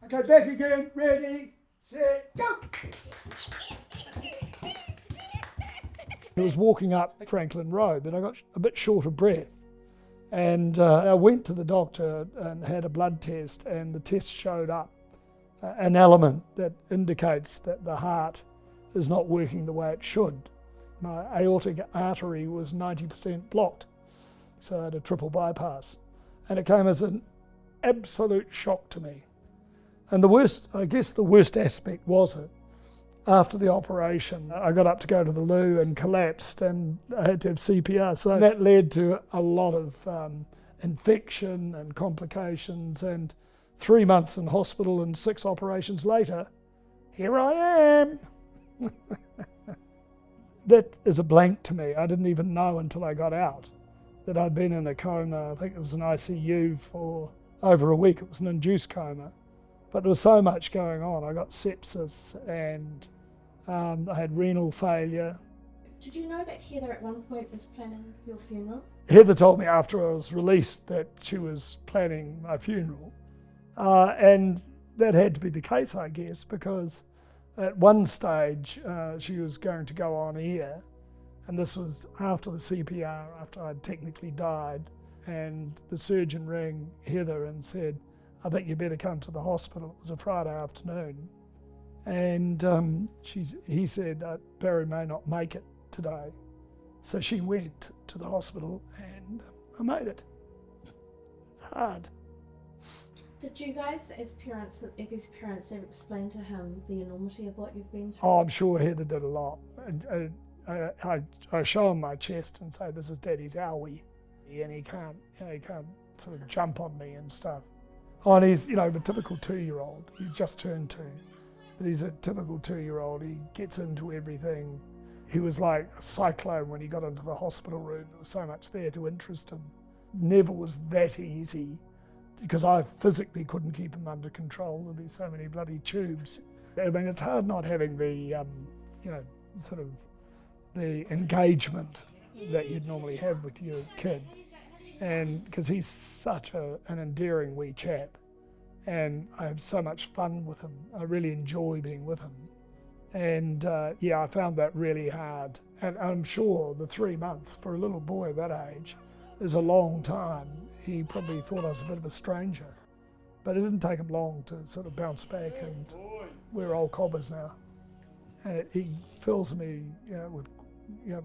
Okay, back again, ready, set, go! I was walking up Franklin Road, then I got a bit short of breath. And I went to the doctor and had a blood test, and the test showed up an element that indicates that the heart is not working the way it should. My aortic artery was 90% blocked, so I had a triple bypass. And it came as an absolute shock to me. And the worst aspect was it. After the operation, I got up to go to the loo and collapsed, and I had to have CPR. So that led to a lot of infection and complications, and 3 months in hospital and 6 operations later, here I am. That is a blank to me. I didn't even know until I got out that I'd been in a coma. I think it was an ICU for over a week. It was an induced coma. But there was so much going on. I got sepsis and I had renal failure. Did you know that Heather at one point was planning your funeral? Heather told me after I was released that she was planning my funeral. And that had to be the case, I guess, because at one stage she was going to go on air, and this was after the CPR, after I'd technically died, and the surgeon rang Heather and said, I think you better come to the hospital. It was a Friday afternoon. And he said, Barry may not make it today. So she went to the hospital and I made it. It's hard. Did you guys, as parents, ever explain to him the enormity of what you've been through? Oh, I'm sure Heather did a lot. I show him my chest and say, this is Daddy's owie. And he can't sort of jump on me and stuff. Oh, and he's, a typical 2-year-old. He's just turned 2, but he's a typical 2-year-old. He gets into everything. He was like a cyclone when he got into the hospital room. There was so much there to interest him. Never was that easy because I physically couldn't keep him under control. There'd be so many bloody tubes. I mean, it's hard not having the, sort of the engagement that you'd normally have with your kid. And because he's such an endearing wee chap, and I have so much fun with him. I really enjoy being with him. And I found that really hard. And I'm sure the 3 months for a little boy that age is a long time. He probably thought I was a bit of a stranger, but it didn't take him long to sort of bounce back, and we're old cobbers now. And he fills me, with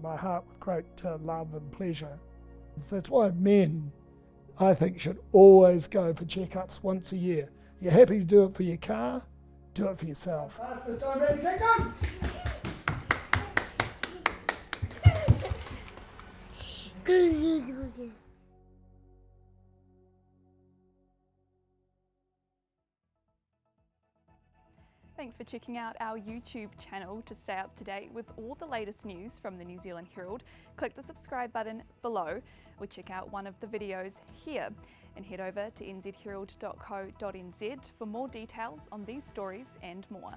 my heart with great love and pleasure. So that's why men, I think, should always go for checkups once a year. You're happy to do it for your car, do it for yourself. Fastest time, ready, set, go! Thanks for checking out our YouTube channel. To stay up to date with all the latest news from the New Zealand Herald, click the subscribe button below or check out one of the videos here, and head over to nzherald.co.nz for more details on these stories and more.